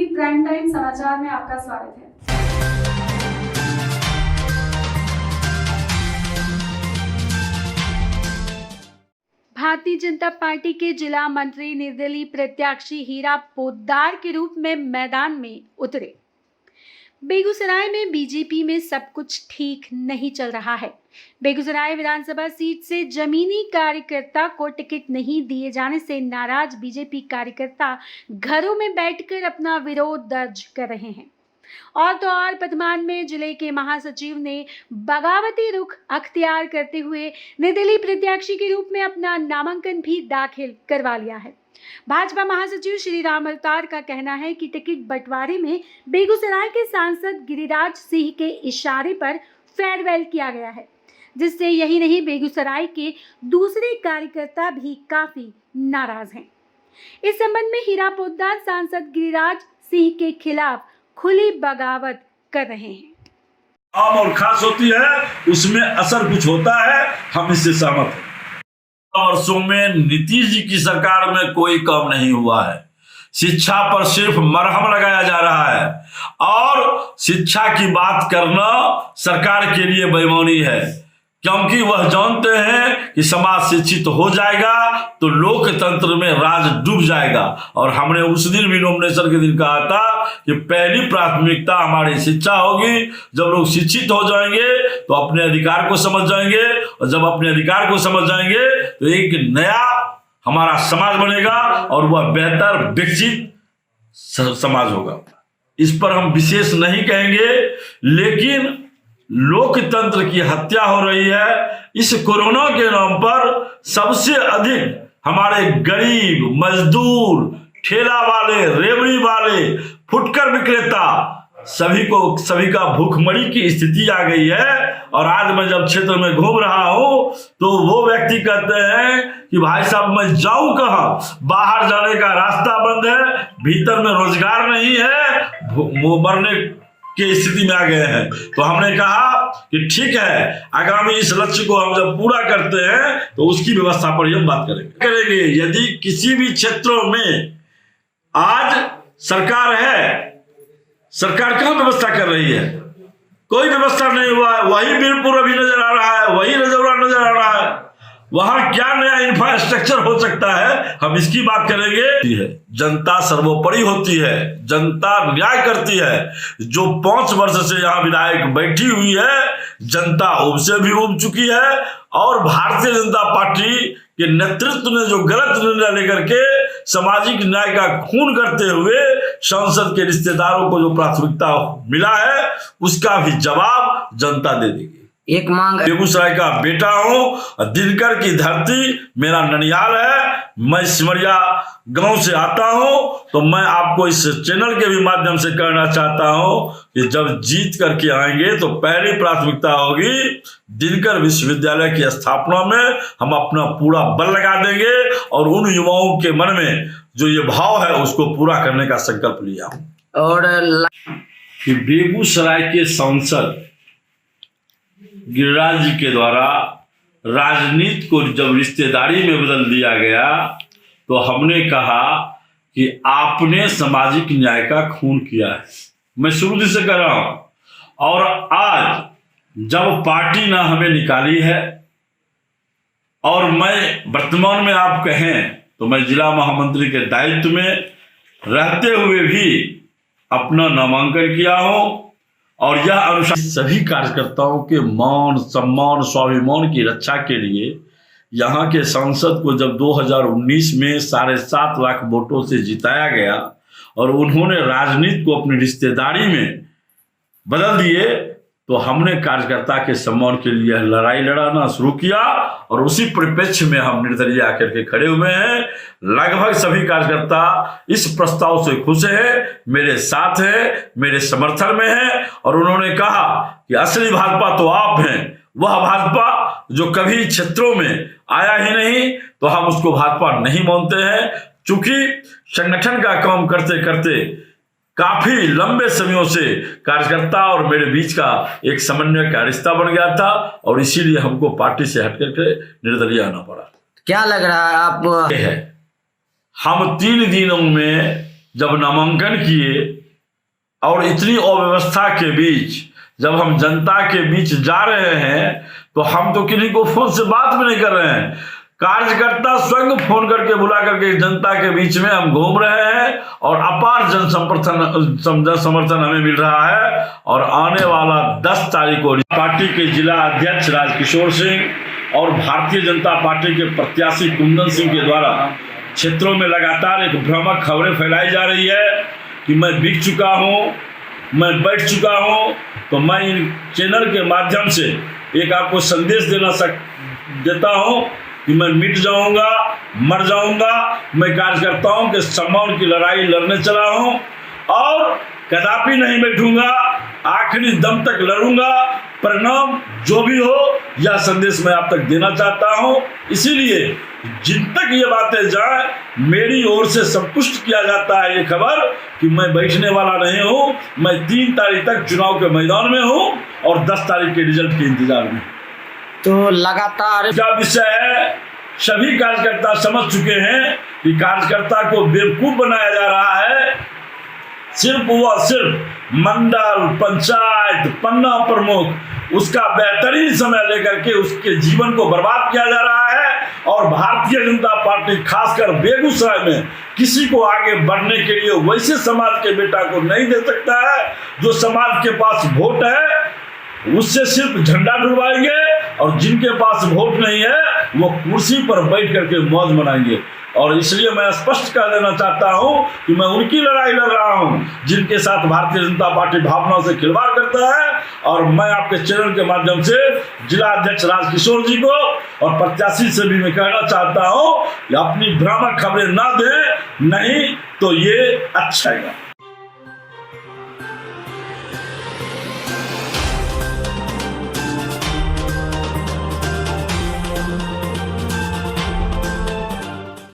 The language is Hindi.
टीवी प्राइम टाइम समाचार में आपका स्वागत है। भारतीय जनता पार्टी के जिला मंत्री निर्दलीय प्रत्याशी हीरा पोद्दार के रूप में मैदान में उतरे। बेगूसराय में बीजेपी में सब कुछ ठीक नहीं चल रहा है। बेगूसराय विधानसभा सीट से जमीनी कार्यकर्ता को टिकट नहीं दिए जाने से नाराज बीजेपी कार्यकर्ता घरों में बैठकर अपना विरोध दर्ज कर रहे हैं। और तो और वर्तमान में जिले के महासचिव ने बगावती रुख अख्तियार करते हुए निर्दलीय प्रत्याशी के रूप में अपना नामांकन भी दाखिल करवा लिया है। भाजपा महासचिव श्री राम अवतार का कहना है कि टिकट बंटवारे में बेगूसराय के सांसद गिरिराज सिंह के इशारे पर फेयरवेल किया गया है, जिससे यही नहीं बेगूसराय के दूसरे कार्यकर्ता भी काफी नाराज हैं। इस संबंध में हीरा पोद्दार सांसद गिरिराज सिंह के खिलाफ खुली बगावत कर रहे हैं। आम और खास होती है, उसमें असर कुछ होता है, हम इससे सहमत हैं। वर्षों में नीतीश जी की सरकार में कोई कम नहीं हुआ है। शिक्षा पर सिर्फ मरहम लगाया जा रहा है और शिक्षा की बात करना सरकार के लिए बेईमानी है, क्योंकि वह जानते हैं कि समाज शिक्षित हो जाएगा तो लोकतंत्र में राज डूब जाएगा। और हमने उस दिन भी नॉमिनेशन के दिन कहा था कि पहली प्राथमिकता हमारी शिक्षा होगी। जब लोग शिक्षित हो जाएंगे तो अपने अधिकार को समझ जाएंगे, और जब अपने अधिकार को समझ जाएंगे तो एक नया हमारा समाज बनेगा और वह बेहतर विकसित समाज होगा। इस पर हम विशेष नहीं कहेंगे, लेकिन लोकतंत्र की हत्या हो रही है। इस कोरोना के नाम पर सबसे अधिक हमारे गरीब, मजदूर, ठेला वाले, रेवड़ी वाले, फुटकर विक्रेता सभी का भूखमरी की स्थिति आ गई है। और आज मैं जब क्षेत्र में घूम रहा हूं तो वो व्यक्ति कहते हैं कि भाई साहब मैं जाऊं कहां, बाहर जाने का रास्ता बंद है, भीतर में रोजगार नहीं है, वो मरने की स्थिति में आ गए हैं। तो हमने कहा कि ठीक है, आगामी इस लक्ष्य को हम जब पूरा करते हैं तो उसकी व्यवस्था पर हम बात करेंगे। यदि किसी भी क्षेत्रों में आज सरकार है, सरकार कहां व्यवस्था कर रही है? कोई व्यवस्था नहीं हुआ है। वही बीरपुर अभी नजर आ रहा है, वही रजौरा नजर आ रहा है। वहां क्या नया इंफ्रास्ट्रक्चर हो सकता है, हम इसकी बात करेंगे। जनता सर्वोपरि होती है, जनता न्याय करती है। जो 5 वर्ष से यहाँ विधायक बैठी हुई है, जनता उब से भी उब चुकी है। और भारतीय जनता पार्टी के नेतृत्व ने जो गलत निर्णय लेकर के सामाजिक न्याय का खून करते हुए संसद के रिश्तेदारों को जो प्राथमिकता मिला है, उसका भी जवाब जनता दे देगी। एक मांग, बेगूसराय का बेटा हूं, दिनकर की धरती मेरा ननिहाल है। मैं सिमरिया गांव से आता हूं, तो मैं आपको इस चैनल के भी माध्यम से कहना चाहता हूं कि जब जीत करके आएंगे तो पहली प्राथमिकता होगी दिनकर विश्वविद्यालय की स्थापना में हम अपना पूरा बल लगा देंगे और उन युवाओं के मन में जो ये भाव है उसको पूरा करने का संकल्प लिया। और कि बेगूसराय के सांसद गिरिराज जी के द्वारा राजनीति को जब रिश्तेदारी में बदल दिया गया तो हमने कहा कि आपने सामाजिक न्याय का खून किया है। मैं शुरू से कर रहा हूं। और आज जब पार्टी ने हमें निकाली है और मैं वर्तमान में आप कहें तो मैं जिला महामंत्री के दायित्व में रहते हुए भी अपना नामांकन किया हूं। और यह अनुशासन सभी कार्यकर्ताओं के मान, सम्मान, स्वाभिमान की रक्षा के लिए यहाँ के सांसद को जब 2019 में 7.5 लाख वोटों से जिताया गया और उन्होंने राजनीति को अपनी रिश्तेदारी में बदल दिए, तो हमने कार्यकर्ता के सम्मान के लिए लड़ाई लड़ाना शुरू किया। और उसी परिप्रेक्ष्य में हम निर्दलीय आकर के खड़े हुए हैं। लगभग सभी कार्यकर्ता इस प्रस्ताव से खुश हैं, मेरे साथ हैं, मेरे समर्थन में हैं। और उन्होंने कहा कि असली भाजपा तो आप हैं, वह भाजपा जो कभी क्षेत्रों में आया ही नहीं, तो हम उसको भाजपा नहीं मानते हैं। चूंकि संगठन का काम करते करते काफी लंबे समयों से कार्यकर्ता और मेरे बीच का एक समन्वय का रिश्ता बन गया था और इसीलिए हमको पार्टी से हट करके निर्दलीय आना पड़ा। क्या लग रहा है आप हम 3 दिनों में जब नामांकन किए और इतनी अव्यवस्था के बीच जब हम जनता के बीच जा रहे हैं तो हम तो किन्हीं को फोन से बात भी नहीं कर रहे हैं, कार्यकर्ता स्वयं फोन करके बुला करके जनता के बीच में हम घूम रहे हैं और अपार जन समर्थन हमें मिल रहा है। और आने वाला 10 तारीख को पार्टी के जिला अध्यक्ष राजकिशोर सिंह और भारतीय जनता पार्टी के प्रत्याशी कुंदन सिंह के द्वारा क्षेत्रों में लगातार एक भ्रामक खबरें फैलाई जा रही है कि मैं बिक चुका हूं, मैं बैठ चुका हूं। तो मैं इन चैनल के माध्यम से एक आपको संदेश देता हूं कि मैं मिट जाऊंगा, मर जाऊंगा। मैं कार्यकर्ताओं के सम्मान की लड़ाई लड़ने चला हूं और कदापि नहीं बैठूंगा, आखिरी दम तक लड़ूंगा। परिणाम जो भी हो, यह संदेश मैं आप तक देना चाहता हूं। इसीलिए जिन तक ये बातें जाए, मेरी ओर से संतुष्ट किया जाता है ये खबर कि मैं बैठने वाला नहीं हूं। मैं 3 तारीख तक चुनाव के मैदान में हूं और 10 तारीख के रिजल्ट के इंतजार में। तो लगातार क्या विषय है, सभी कार्यकर्ता समझ चुके हैं कि कार्यकर्ता को बेवकूफ बनाया जा रहा है। सिर्फ व सिर्फ मंडल, पंचायत, पन्ना प्रमुख उसका बेहतरीन समय लेकर के उसके जीवन को बर्बाद किया जा रहा है। और भारतीय जनता पार्टी खासकर बेगूसराय में किसी को आगे बढ़ने के लिए वैसे समाज के बेटा को नहीं दे सकता है जो समाज के पास वोट है, उससे सिर्फ झंडा डुलवाएंगे और जिनके पास वोट नहीं है वो कुर्सी पर बैठ करके मौज मनाएंगे। और इसलिए मैं स्पष्ट कर देना चाहता हूं कि मैं उनकी लड़ाई लड़ रहा हूं जिनके साथ भारतीय जनता पार्टी भावनाओं से खिलवाड़ करता है। और मैं आपके चैनल के माध्यम से जिला अध्यक्ष राजकिशोर जी को और प्रत्याशी से भी मैं कहना चाहता हूं कि अपनी भ्रामक खबरें ना दें, नहीं तो ये अच्छा है।